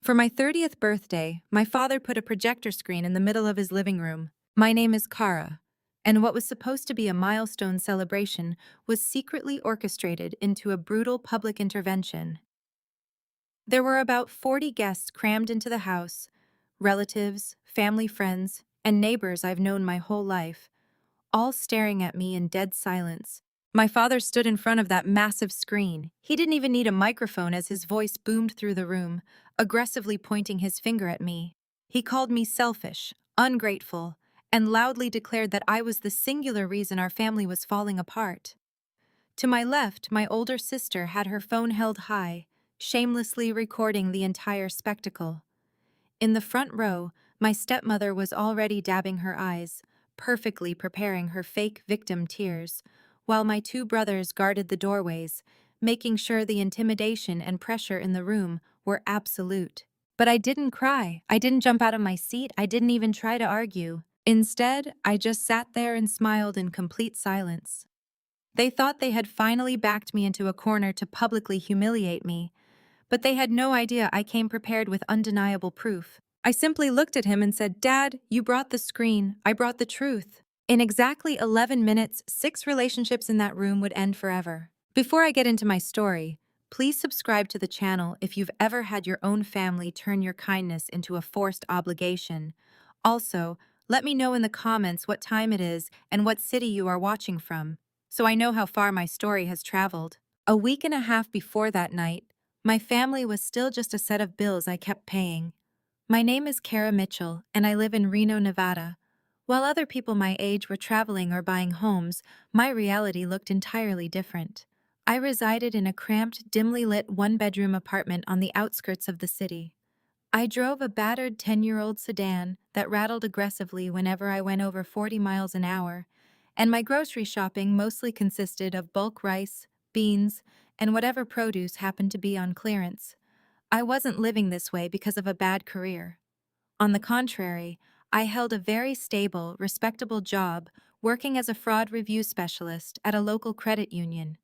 For my 30th birthday, my father put a projector screen in the middle of his living room. My name is Kara, and what was supposed to be a milestone celebration was secretly orchestrated into a brutal public intervention. There were about 40 guests crammed into the house, relatives, family friends, and neighbors I've known my whole life, all staring at me in dead silence. My father stood in front of that massive screen. He didn't even need a microphone as his voice boomed through the room, aggressively pointing his finger at me. He called me selfish, ungrateful, and loudly declared that I was the singular reason our family was falling apart. To my left, my older sister had her phone held high, shamelessly recording the entire spectacle. In the front row, my stepmother was already dabbing her eyes, perfectly preparing her fake victim tears, while my two brothers guarded the doorways, making sure the intimidation and pressure in the room were absolute. But I didn't cry, I didn't jump out of my seat, I didn't even try to argue. Instead, I just sat there and smiled in complete silence. They thought they had finally backed me into a corner to publicly humiliate me, but they had no idea I came prepared with undeniable proof. I simply looked at him and said, "Dad, you brought the screen, I brought the truth." In exactly 11 minutes, 6 relationships in that room would end forever. Before I get into my story, please subscribe to the channel if you've ever had your own family turn your kindness into a forced obligation. Also, let me know in the comments what time it is and what city you are watching from, so I know how far my story has traveled. A week and a half before that night, my family was still just a set of bills I kept paying. My name is Kara Mitchell, and I live in Reno, Nevada. While other people my age were traveling or buying homes, my reality looked entirely different. I resided in a cramped, dimly lit one-bedroom apartment on the outskirts of the city. I drove a battered 10-year-old sedan that rattled aggressively whenever I went over 40 miles an hour, and my grocery shopping mostly consisted of bulk rice, beans, and whatever produce happened to be on clearance. I wasn't living this way because of a bad career. On the contrary, I held a very stable, respectable job working as a fraud review specialist at a local credit union.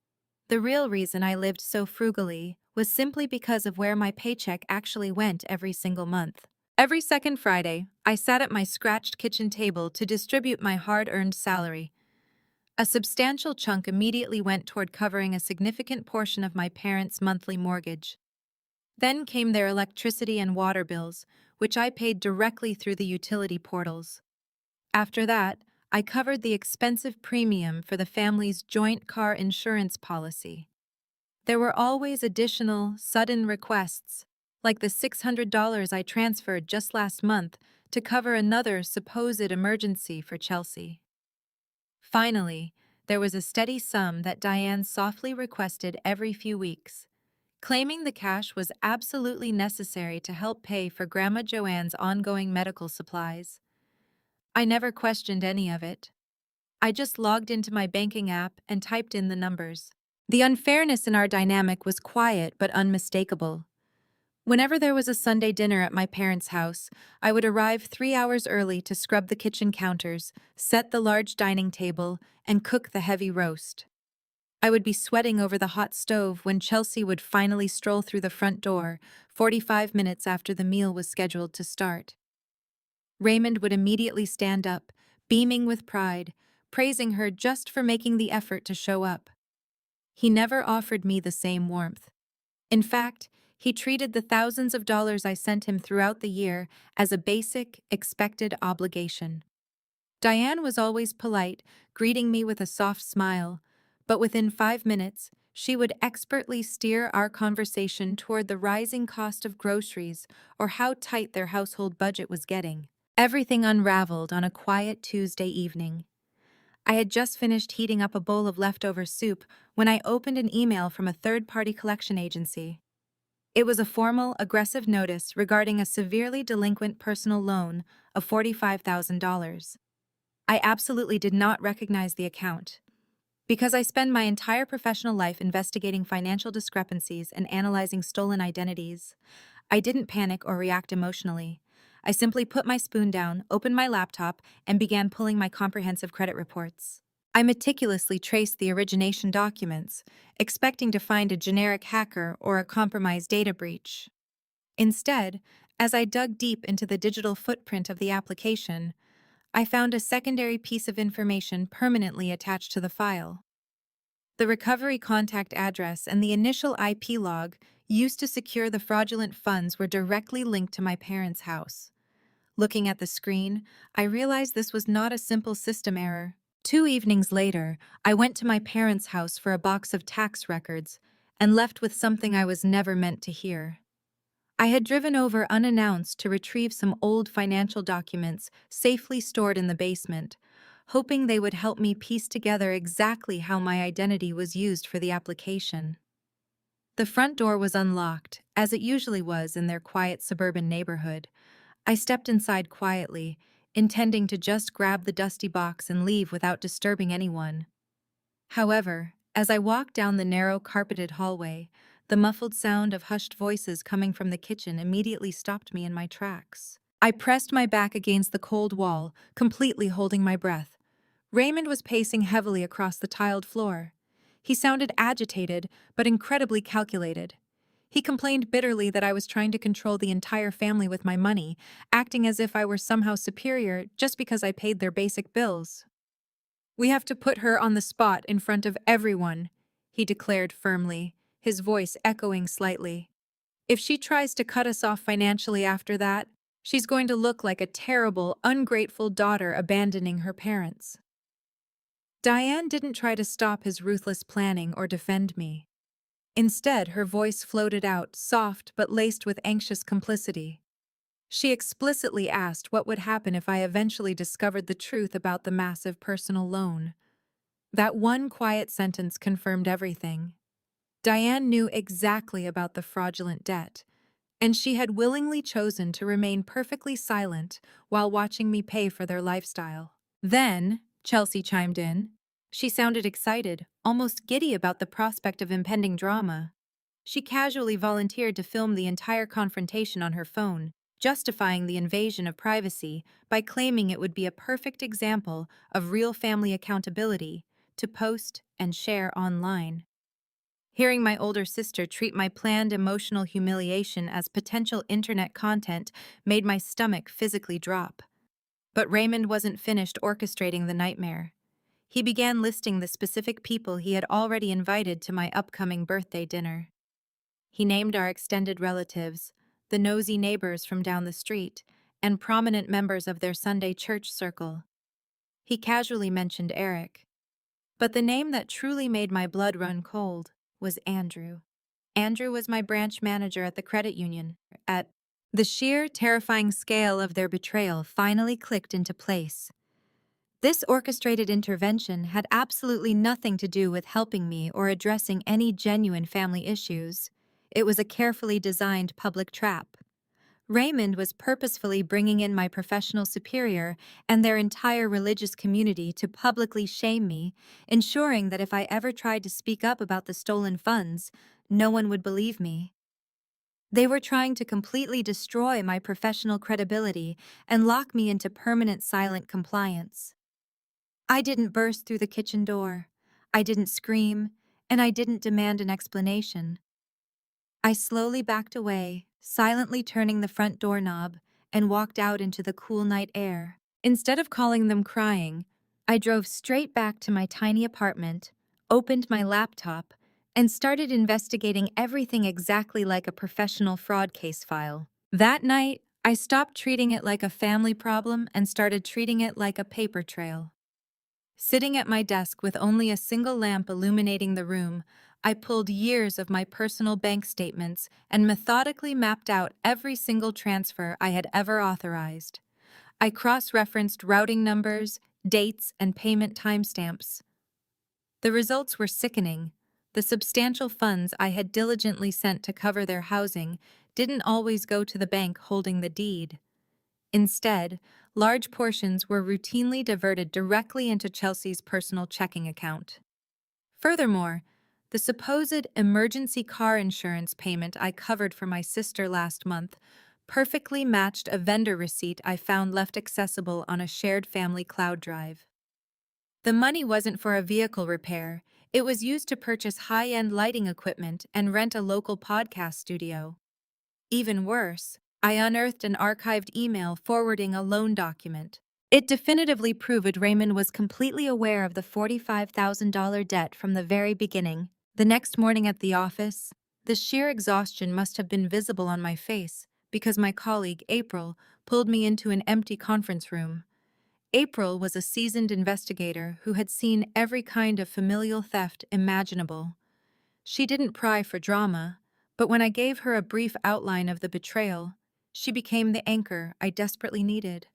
The real reason I lived so frugally was simply because of where my paycheck actually went every single month. Every second Friday, I sat at my scratched kitchen table to distribute my hard-earned salary. A substantial chunk immediately went toward covering a significant portion of my parents' monthly mortgage. Then came their electricity and water bills, which I paid directly through the utility portals. After that, I covered the expensive premium for the family's joint car insurance policy. There were always additional, sudden requests, like the $600 I transferred just last month to cover another supposed emergency for Chelsea. Finally, there was a steady sum that Diane softly requested every few weeks, claiming the cash was absolutely necessary to help pay for Grandma Joanne's ongoing medical supplies. I never questioned any of it. I just logged into my banking app and typed in the numbers. The unfairness in our dynamic was quiet but unmistakable. Whenever there was a Sunday dinner at my parents' house, I would arrive 3 hours early to scrub the kitchen counters, set the large dining table, and cook the heavy roast. I would be sweating over the hot stove when Chelsea would finally stroll through the front door, 45 minutes after the meal was scheduled to start. Raymond would immediately stand up, beaming with pride, praising her just for making the effort to show up. He never offered me the same warmth. In fact, he treated the thousands of dollars I sent him throughout the year as a basic, expected obligation. Diane was always polite, greeting me with a soft smile, but within 5 minutes, she would expertly steer our conversation toward the rising cost of groceries or how tight their household budget was getting. Everything unraveled on a quiet Tuesday evening. I had just finished heating up a bowl of leftover soup when I opened an email from a third-party collection agency. It was a formal, aggressive notice regarding a severely delinquent personal loan of $45,000. I absolutely did not recognize the account. Because I spend my entire professional life investigating financial discrepancies and analyzing stolen identities, I didn't panic or react emotionally. I simply put my spoon down, opened my laptop, and began pulling my comprehensive credit reports. I meticulously traced the origination documents, expecting to find a generic hacker or a compromised data breach. Instead, as I dug deep into the digital footprint of the application, I found a secondary piece of information permanently attached to the file. The recovery contact address and the initial IP log used to secure the fraudulent funds were directly linked to my parents' house. Looking at the screen, I realized this was not a simple system error. 2 evenings later, I went to my parents' house for a box of tax records and left with something I was never meant to hear. I had driven over unannounced to retrieve some old financial documents safely stored in the basement, hoping they would help me piece together exactly how my identity was used for the application. The front door was unlocked, as it usually was in their quiet suburban neighborhood. I stepped inside quietly, intending to just grab the dusty box and leave without disturbing anyone. However, as I walked down the narrow carpeted hallway, the muffled sound of hushed voices coming from the kitchen immediately stopped me in my tracks. I pressed my back against the cold wall, completely holding my breath. Raymond was pacing heavily across the tiled floor. He sounded agitated, but incredibly calculated. He complained bitterly that I was trying to control the entire family with my money, acting as if I were somehow superior just because I paid their basic bills. "We have to put her on the spot in front of everyone," he declared firmly, his voice echoing slightly. "If she tries to cut us off financially after that, she's going to look like a terrible, ungrateful daughter abandoning her parents." Diane didn't try to stop his ruthless planning or defend me. Instead, her voice floated out, soft but laced with anxious complicity. She explicitly asked what would happen if I eventually discovered the truth about the massive personal loan. That one quiet sentence confirmed everything. Diane knew exactly about the fraudulent debt, and she had willingly chosen to remain perfectly silent while watching me pay for their lifestyle. Then, Chelsea chimed in. She sounded excited, almost giddy about the prospect of impending drama. She casually volunteered to film the entire confrontation on her phone, justifying the invasion of privacy by claiming it would be a perfect example of real family accountability to post and share online. Hearing my older sister treat my planned emotional humiliation as potential internet content made my stomach physically drop. But Raymond wasn't finished orchestrating the nightmare. He began listing the specific people he had already invited to my upcoming birthday dinner. He named our extended relatives, the nosy neighbors from down the street, and prominent members of their Sunday church circle. He casually mentioned Eric. But the name that truly made my blood run cold was Andrew. Andrew was my branch manager at the credit union. At the sheer, terrifying scale of their betrayal finally clicked into place. This orchestrated intervention had absolutely nothing to do with helping me or addressing any genuine family issues. It was a carefully designed public trap. Raymond was purposefully bringing in my professional superior and their entire religious community to publicly shame me, ensuring that if I ever tried to speak up about the stolen funds, no one would believe me. They were trying to completely destroy my professional credibility and lock me into permanent silent compliance. I didn't burst through the kitchen door. I didn't scream, and I didn't demand an explanation. I slowly backed away, silently turning the front doorknob, and walked out into the cool night air. Instead of calling them crying, I drove straight back to my tiny apartment, opened my laptop, and started investigating everything exactly like a professional fraud case file. That night, I stopped treating it like a family problem and started treating it like a paper trail. Sitting at my desk with only a single lamp illuminating the room, I pulled years of my personal bank statements and methodically mapped out every single transfer I had ever authorized. I cross-referenced routing numbers, dates, and payment timestamps. The results were sickening. The substantial funds I had diligently sent to cover their housing didn't always go to the bank holding the deed. Instead, large portions were routinely diverted directly into Chelsea's personal checking account. Furthermore, the supposed emergency car insurance payment I covered for my sister last month perfectly matched a vendor receipt I found left accessible on a shared family cloud drive. The money wasn't for a vehicle repair, it was used to purchase high-end lighting equipment and rent a local podcast studio. Even worse, I unearthed an archived email forwarding a loan document. It definitively proved Raymond was completely aware of the $45,000 debt from the very beginning. The next morning at the office, the sheer exhaustion must have been visible on my face because my colleague, April, pulled me into an empty conference room. April was a seasoned investigator who had seen every kind of familial theft imaginable. She didn't pry for drama, but when I gave her a brief outline of the betrayal, she became the anchor I desperately needed.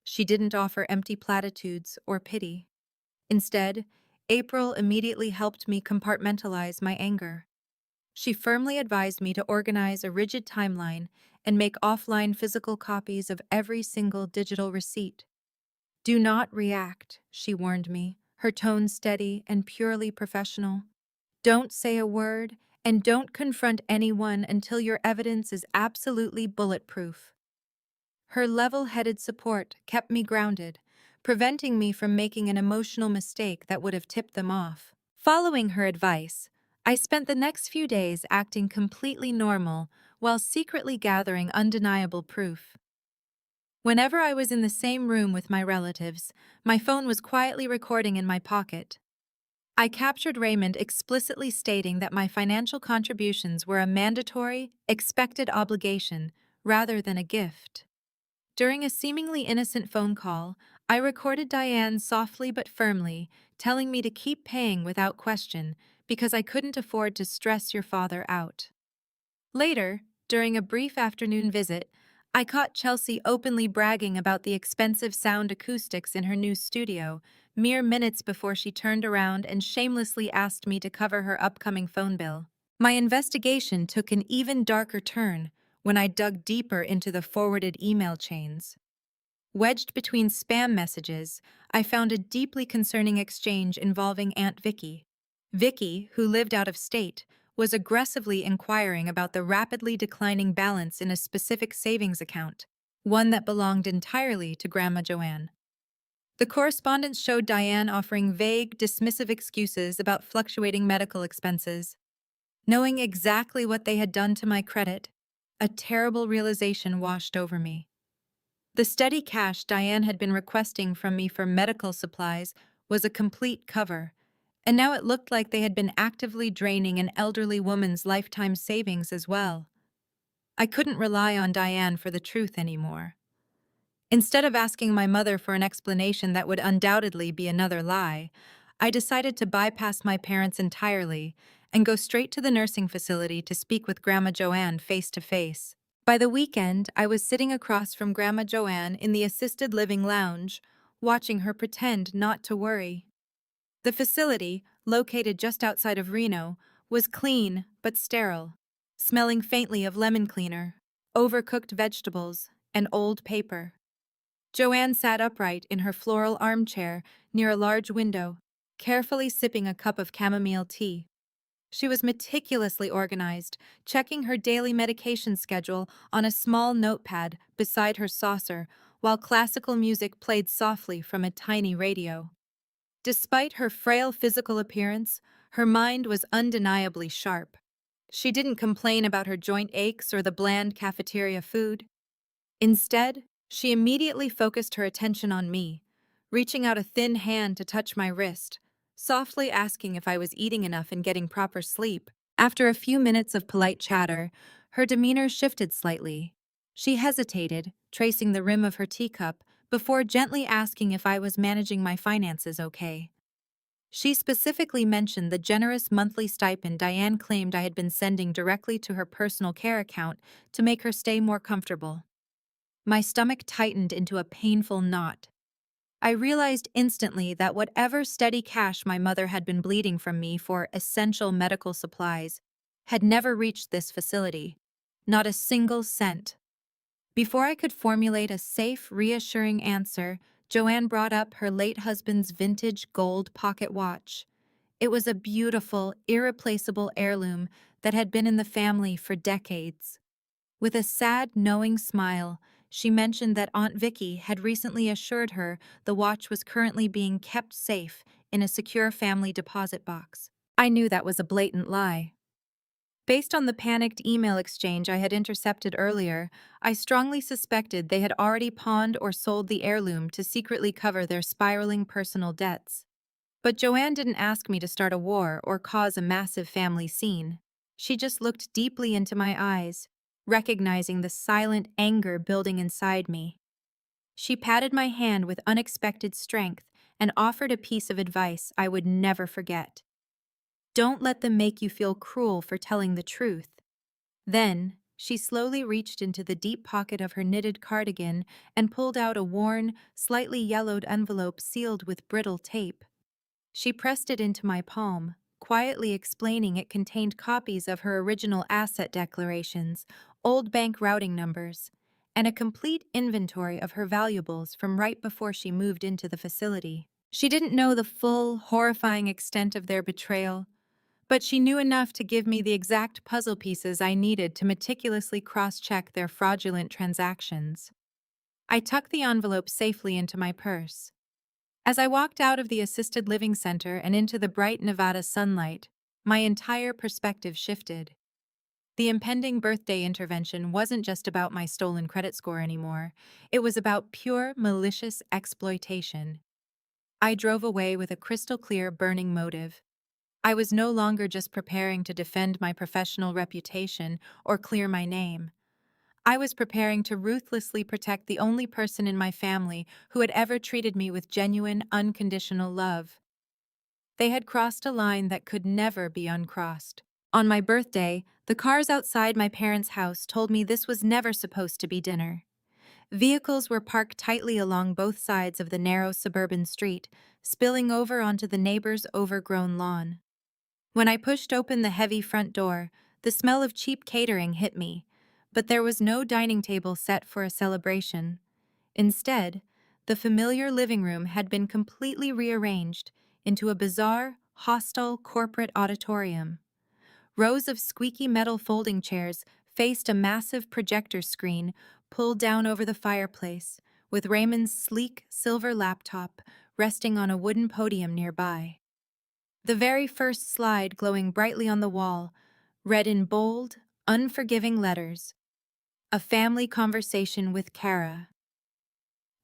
She didn't offer empty platitudes or pity. Instead, April immediately helped me compartmentalize my anger. She firmly advised me to organize a rigid timeline and make offline physical copies of every single digital receipt. Do not react, she warned me, her tone steady and purely professional. Don't say a word, and don't confront anyone until your evidence is absolutely bulletproof. Her level-headed support kept me grounded, preventing me from making an emotional mistake that would have tipped them off. Following her advice, I spent the next few days acting completely normal while secretly gathering undeniable proof. Whenever I was in the same room with my relatives, my phone was quietly recording in my pocket. I captured Raymond explicitly stating that my financial contributions were a mandatory, expected obligation rather than a gift. During a seemingly innocent phone call, I recorded Diane softly but firmly, telling me to keep paying without question because I couldn't afford to stress your father out. Later, during a brief afternoon visit, I caught Chelsea openly bragging about the expensive sound acoustics in her new studio, mere minutes before she turned around and shamelessly asked me to cover her upcoming phone bill. My investigation took an even darker turn when I dug deeper into the forwarded email chains. Wedged between spam messages, I found a deeply concerning exchange involving Aunt Vicky. Vicky, who lived out of state, was aggressively inquiring about the rapidly declining balance in a specific savings account, one that belonged entirely to Grandma Joanne. The correspondence showed Diane offering vague, dismissive excuses about fluctuating medical expenses. Knowing exactly what they had done to my credit, a terrible realization washed over me. The steady cash Diane had been requesting from me for medical supplies was a complete cover, and now it looked like they had been actively draining an elderly woman's lifetime savings as well. I couldn't rely on Diane for the truth anymore. Instead of asking my mother for an explanation that would undoubtedly be another lie, I decided to bypass my parents entirely and go straight to the nursing facility to speak with Grandma Joanne face to face. By the weekend, I was sitting across from Grandma Joanne in the assisted living lounge, watching her pretend not to worry. The facility, located just outside of Reno, was clean but sterile, smelling faintly of lemon cleaner, overcooked vegetables, and old paper. Joanne sat upright in her floral armchair near a large window, carefully sipping a cup of chamomile tea. She was meticulously organized, checking her daily medication schedule on a small notepad beside her saucer, while classical music played softly from a tiny radio. Despite her frail physical appearance, her mind was undeniably sharp. She didn't complain about her joint aches or the bland cafeteria food. Instead, she immediately focused her attention on me, reaching out a thin hand to touch my wrist, softly asking if I was eating enough and getting proper sleep. After a few minutes of polite chatter, her demeanor shifted slightly. She hesitated, tracing the rim of her teacup, before gently asking if I was managing my finances okay. She specifically mentioned the generous monthly stipend Diane claimed I had been sending directly to her personal care account to make her stay more comfortable. My stomach tightened into a painful knot. I realized instantly that whatever steady cash my mother had been bleeding from me for essential medical supplies had never reached this facility. Not a single cent. Before I could formulate a safe, reassuring answer, Joanne brought up her late husband's vintage gold pocket watch. It was a beautiful, irreplaceable heirloom that had been in the family for decades. With a sad, knowing smile, she mentioned that Aunt Vicky had recently assured her the watch was currently being kept safe in a secure family deposit box. I knew that was a blatant lie. Based on the panicked email exchange I had intercepted earlier, I strongly suspected they had already pawned or sold the heirloom to secretly cover their spiraling personal debts. But Joanne didn't ask me to start a war or cause a massive family scene. She just looked deeply into my eyes, recognizing the silent anger building inside me. She patted my hand with unexpected strength and offered a piece of advice I would never forget. Don't let them make you feel cruel for telling the truth. Then, she slowly reached into the deep pocket of her knitted cardigan and pulled out a worn, slightly yellowed envelope sealed with brittle tape. She pressed it into my palm, quietly explaining it contained copies of her original asset declarations, old bank routing numbers, and a complete inventory of her valuables from right before she moved into the facility. She didn't know the full, horrifying extent of their betrayal, but she knew enough to give me the exact puzzle pieces I needed to meticulously cross-check their fraudulent transactions. I tucked the envelope safely into my purse. As I walked out of the assisted living center and into the bright Nevada sunlight, my entire perspective shifted. The impending birthday intervention wasn't just about my stolen credit score anymore. It was about pure, malicious exploitation. I drove away with a crystal-clear, burning motive. I was no longer just preparing to defend my professional reputation or clear my name. I was preparing to ruthlessly protect the only person in my family who had ever treated me with genuine, unconditional love. They had crossed a line that could never be uncrossed. On my birthday, the cars outside my parents' house told me this was never supposed to be dinner. Vehicles were parked tightly along both sides of the narrow suburban street, spilling over onto the neighbor's overgrown lawn. When I pushed open the heavy front door, the smell of cheap catering hit me, but there was no dining table set for a celebration. Instead, the familiar living room had been completely rearranged into a bizarre, hostile corporate auditorium. Rows of squeaky metal folding chairs faced a massive projector screen pulled down over the fireplace, with Raymond's sleek silver laptop resting on a wooden podium nearby. The very first slide glowing brightly on the wall read in bold, unforgiving letters, "A Family Conversation with Kara."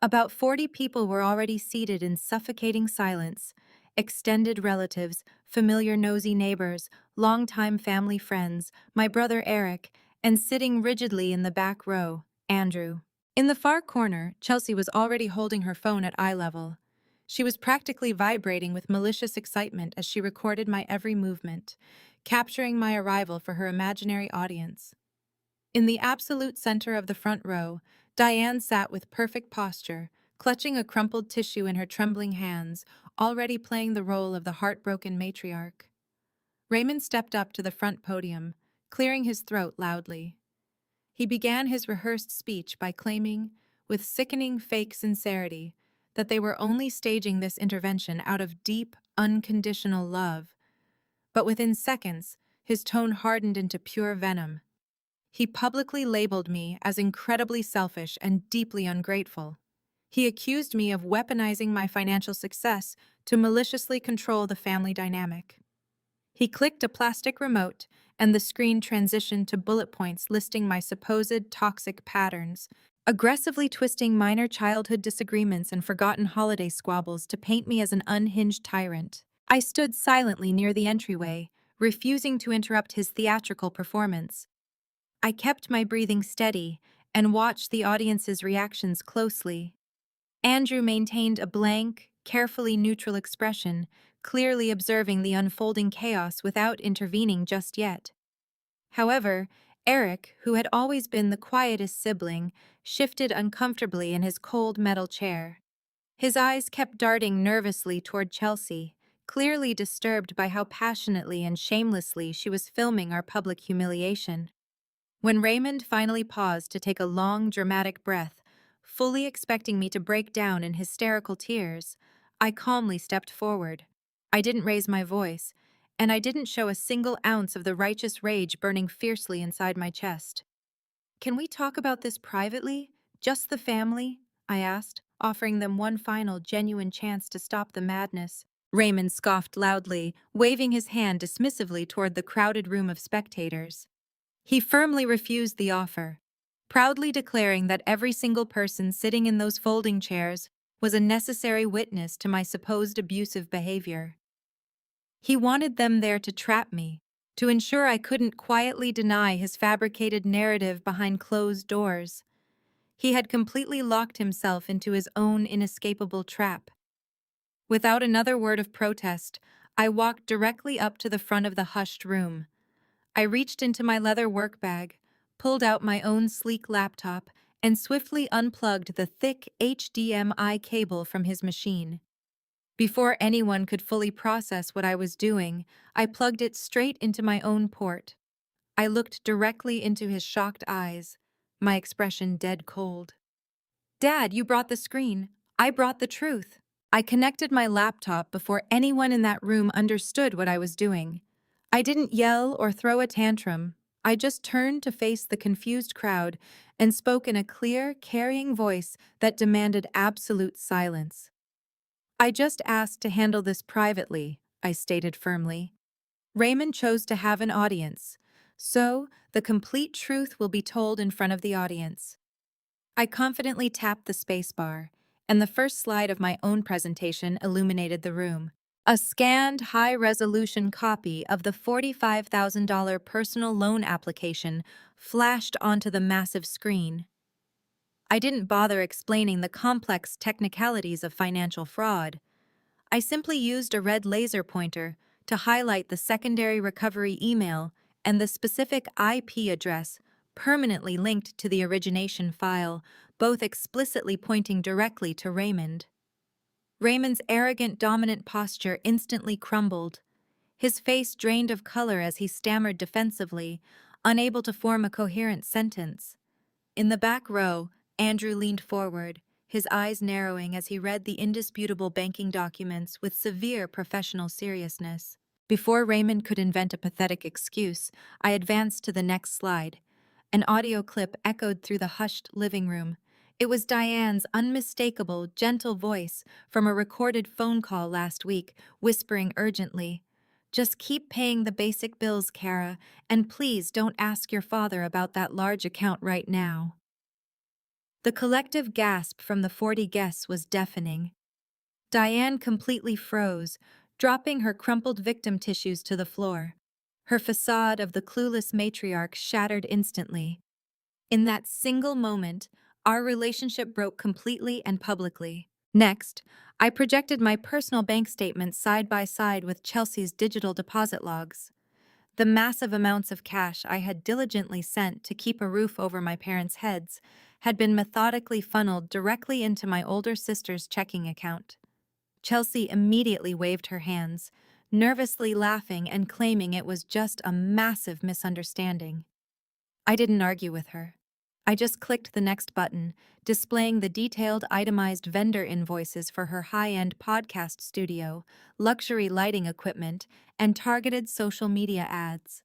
About 40 people were already seated in suffocating silence: extended relatives, familiar nosy neighbors, longtime family friends, my brother Eric, and sitting rigidly in the back row, Andrew. In the far corner, Chelsea was already holding her phone at eye level. She was practically vibrating with malicious excitement as she recorded my every movement, capturing my arrival for her imaginary audience. In the absolute center of the front row, Diane sat with perfect posture, clutching a crumpled tissue in her trembling hands, already playing the role of the heartbroken matriarch. Raymond stepped up to the front podium, clearing his throat loudly. He began his rehearsed speech by claiming, with sickening fake sincerity, that they were only staging this intervention out of deep, unconditional love. But within seconds, his tone hardened into pure venom. He publicly labeled me as incredibly selfish and deeply ungrateful. He accused me of weaponizing my financial success to maliciously control the family dynamic. He clicked a plastic remote, and the screen transitioned to bullet points listing my supposed toxic patterns, aggressively twisting minor childhood disagreements and forgotten holiday squabbles to paint me as an unhinged tyrant. I stood silently near the entryway, refusing to interrupt his theatrical performance. I kept my breathing steady and watched the audience's reactions closely. Andrew maintained a blank, carefully neutral expression, clearly observing the unfolding chaos without intervening just yet. However, Eric, who had always been the quietest sibling, shifted uncomfortably in his cold metal chair. His eyes kept darting nervously toward Chelsea, clearly disturbed by how passionately and shamelessly she was filming our public humiliation. When Raymond finally paused to take a long, dramatic breath, fully expecting me to break down in hysterical tears, I calmly stepped forward. I didn't raise my voice, and I didn't show a single ounce of the righteous rage burning fiercely inside my chest. "Can we talk about this privately? Just the family?" I asked, offering them one final, genuine chance to stop the madness. Raymond scoffed loudly, waving his hand dismissively toward the crowded room of spectators. He firmly refused the offer, proudly declaring that every single person sitting in those folding chairs was a necessary witness to my supposed abusive behavior. He wanted them there to trap me, to ensure I couldn't quietly deny his fabricated narrative behind closed doors. He had completely locked himself into his own inescapable trap. Without another word of protest, I walked directly up to the front of the hushed room. I reached into my leather work bag, pulled out my own sleek laptop, and swiftly unplugged the thick HDMI cable from his machine. Before anyone could fully process what I was doing, I plugged it straight into my own port. I looked directly into his shocked eyes, my expression dead cold. "Dad, you brought the screen. I brought the truth." I connected my laptop before anyone in that room understood what I was doing. I didn't yell or throw a tantrum. I just turned to face the confused crowd and spoke in a clear, carrying voice that demanded absolute silence. "I just asked to handle this privately," I stated firmly. "Raymond chose to have an audience, so the complete truth will be told in front of the audience." I confidently tapped the spacebar, and the first slide of my own presentation illuminated the room. A scanned, high-resolution copy of the $45,000 personal loan application flashed onto the massive screen. I didn't bother explaining the complex technicalities of financial fraud. I simply used a red laser pointer to highlight the secondary recovery email and the specific IP address permanently linked to the origination file, both explicitly pointing directly to Raymond. Raymond's arrogant, dominant posture instantly crumbled. His face drained of color as he stammered defensively, unable to form a coherent sentence. In the back row, Andrew leaned forward, his eyes narrowing as he read the indisputable banking documents with severe professional seriousness. Before Raymond could invent a pathetic excuse, I advanced to the next slide. An audio clip echoed through the hushed living room. It was Diane's unmistakable, gentle voice from a recorded phone call last week, whispering urgently, "Just keep paying the basic bills, Kara, and please don't ask your father about that large account right now." The collective gasp from the 40 guests was deafening. Diane completely froze, dropping her crumpled victim tissues to the floor. Her facade of the clueless matriarch shattered instantly. In that single moment, our relationship broke completely and publicly. Next, I projected my personal bank statements side by side with Chelsea's digital deposit logs. The massive amounts of cash I had diligently sent to keep a roof over my parents' heads had been methodically funneled directly into my older sister's checking account. Chelsea immediately waved her hands, nervously laughing and claiming it was just a massive misunderstanding. I didn't argue with her. I just clicked the next button, displaying the detailed itemized vendor invoices for her high-end podcast studio, luxury lighting equipment, and targeted social media ads.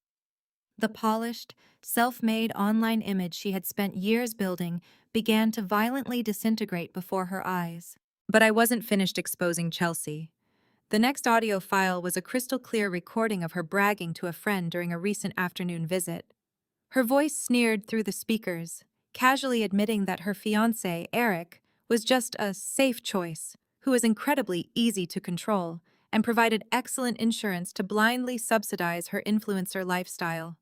The polished, self-made online image she had spent years building began to violently disintegrate before her eyes. But I wasn't finished exposing Chelsea. The next audio file was a crystal-clear recording of her bragging to a friend during a recent afternoon visit. Her voice sneered through the speakers, casually admitting that her fiancé, Eric, was just a safe choice, who was incredibly easy to control and provided excellent insurance to blindly subsidize her influencer lifestyle.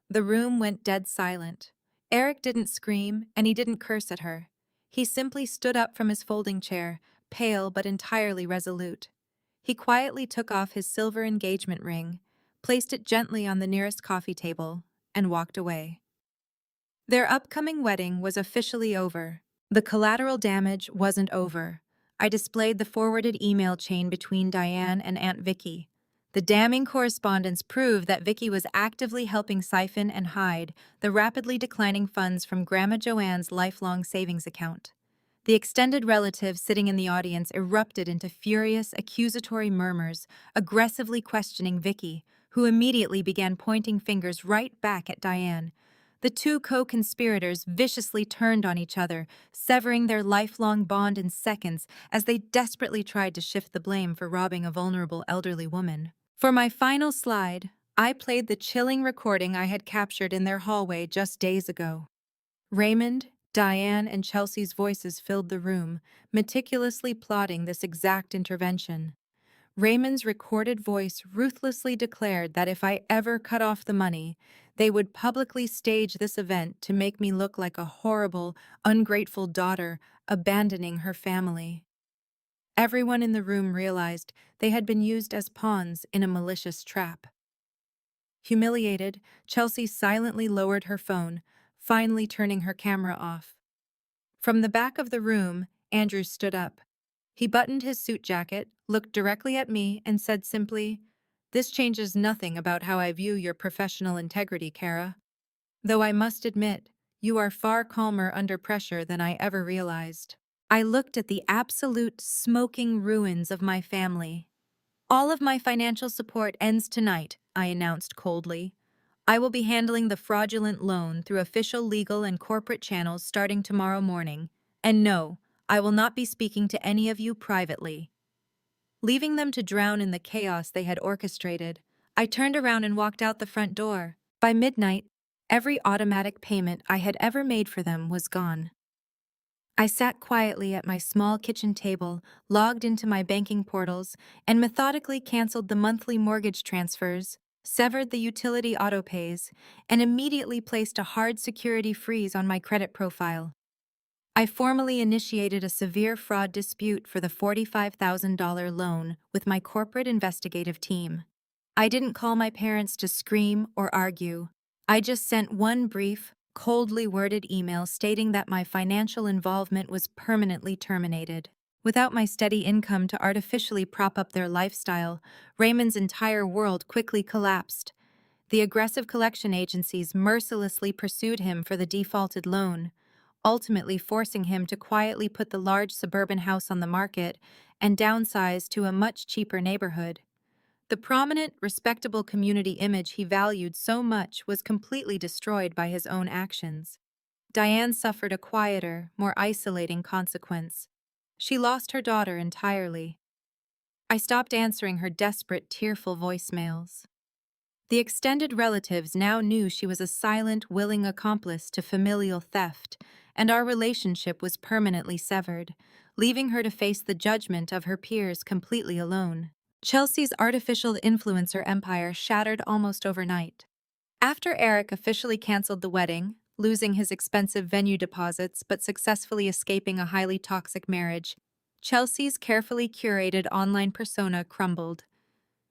The room went dead silent. Eric didn't scream, and he didn't curse at her. He simply stood up from his folding chair, pale but entirely resolute. He quietly took off his silver engagement ring, placed it gently on the nearest coffee table, and walked away. Their upcoming wedding was officially over. The collateral damage wasn't over. I displayed the forwarded email chain between Diane and Aunt Vicky. The damning correspondence proved that Vicky was actively helping siphon and hide the rapidly declining funds from Grandma Joanne's lifelong savings account. The extended relatives sitting in the audience erupted into furious, accusatory murmurs, aggressively questioning Vicky, who immediately began pointing fingers right back at Diane. The two co-conspirators viciously turned on each other, severing their lifelong bond in seconds as they desperately tried to shift the blame for robbing a vulnerable elderly woman. For my final slide, I played the chilling recording I had captured in their hallway just days ago. Raymond, Diane, and Chelsea's voices filled the room, meticulously plotting this exact intervention. Raymond's recorded voice ruthlessly declared that if I ever cut off the money, they would publicly stage this event to make me look like a horrible, ungrateful daughter abandoning her family. Everyone in the room realized they had been used as pawns in a malicious trap. Humiliated, Chelsea silently lowered her phone, finally turning her camera off. From the back of the room, Andrew stood up. He buttoned his suit jacket, looked directly at me, and said simply, "This changes nothing about how I view your professional integrity, Kara. Though I must admit, you are far calmer under pressure than I ever realized." I looked at the absolute smoking ruins of my family. "All of my financial support ends tonight," I announced coldly. "I will be handling the fraudulent loan through official legal and corporate channels starting tomorrow morning. And no, I will not be speaking to any of you privately." Leaving them to drown in the chaos they had orchestrated, I turned around and walked out the front door. By midnight, every automatic payment I had ever made for them was gone. I sat quietly at my small kitchen table, logged into my banking portals, and methodically canceled the monthly mortgage transfers, severed the utility autopays, and immediately placed a hard security freeze on my credit profile. I formally initiated a severe fraud dispute for the $45,000 loan with my corporate investigative team. I didn't call my parents to scream or argue. I just sent one brief, coldly worded email stating that my financial involvement was permanently terminated. Without my steady income to artificially prop up their lifestyle, Raymond's entire world quickly collapsed. The aggressive collection agencies mercilessly pursued him for the defaulted loan, ultimately forcing him to quietly put the large suburban house on the market and downsize to a much cheaper neighborhood. The prominent, respectable community image he valued so much was completely destroyed by his own actions. Diane suffered a quieter, more isolating consequence. She lost her daughter entirely. I stopped answering her desperate, tearful voicemails. The extended relatives now knew she was a silent, willing accomplice to familial theft, and our relationship was permanently severed, leaving her to face the judgment of her peers completely alone. Chelsea's artificial influencer empire shattered almost overnight. After Eric officially canceled the wedding, losing his expensive venue deposits but successfully escaping a highly toxic marriage, Chelsea's carefully curated online persona crumbled.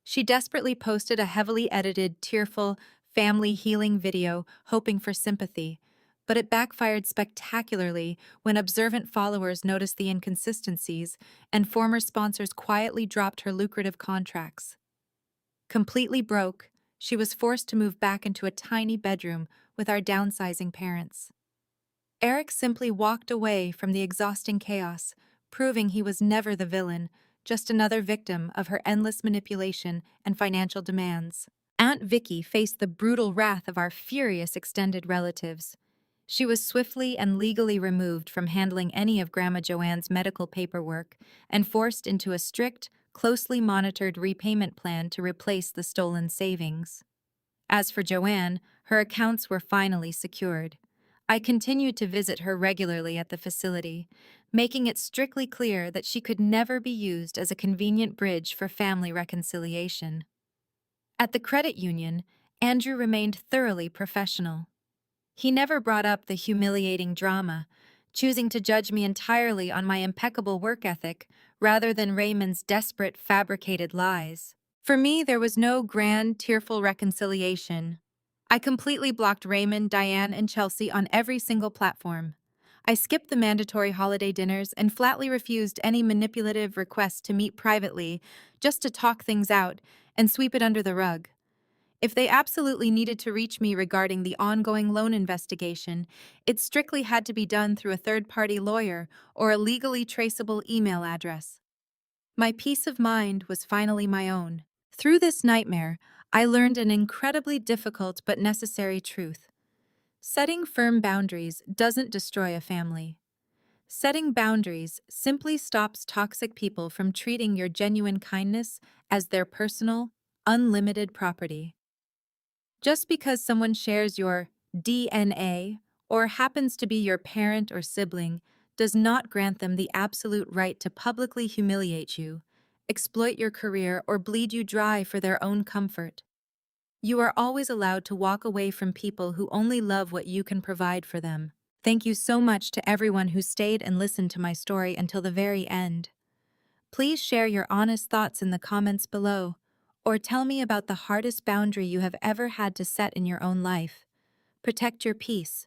She desperately posted a heavily edited, tearful, family healing video, hoping for sympathy, but it backfired spectacularly when observant followers noticed the inconsistencies and former sponsors quietly dropped her lucrative contracts. Completely broke, she was forced to move back into a tiny bedroom with our downsizing parents. Eric simply walked away from the exhausting chaos, proving he was never the villain, just another victim of her endless manipulation and financial demands. Aunt Vicky faced the brutal wrath of our furious extended relatives. She was swiftly and legally removed from handling any of Grandma Joanne's medical paperwork and forced into a strict, closely monitored repayment plan to replace the stolen savings. As for Joanne, her accounts were finally secured. I continued to visit her regularly at the facility, making it strictly clear that she could never be used as a convenient bridge for family reconciliation. At the credit union, Andrew remained thoroughly professional. He never brought up the humiliating drama, choosing to judge me entirely on my impeccable work ethic rather than Raymond's desperate, fabricated lies. For me, there was no grand, tearful reconciliation. I completely blocked Raymond, Diane, and Chelsea on every single platform. I skipped the mandatory holiday dinners and flatly refused any manipulative requests to meet privately just to talk things out and sweep it under the rug. If they absolutely needed to reach me regarding the ongoing loan investigation, it strictly had to be done through a third-party lawyer or a legally traceable email address. My peace of mind was finally my own. Through this nightmare, I learned an incredibly difficult but necessary truth. Setting firm boundaries doesn't destroy a family. Setting boundaries simply stops toxic people from treating your genuine kindness as their personal, unlimited property. Just because someone shares your DNA or happens to be your parent or sibling does not grant them the absolute right to publicly humiliate you, exploit your career, or bleed you dry for their own comfort. You are always allowed to walk away from people who only love what you can provide for them. Thank you so much to everyone who stayed and listened to my story until the very end. Please share your honest thoughts in the comments below, or tell me about the hardest boundary you have ever had to set in your own life. Protect your peace,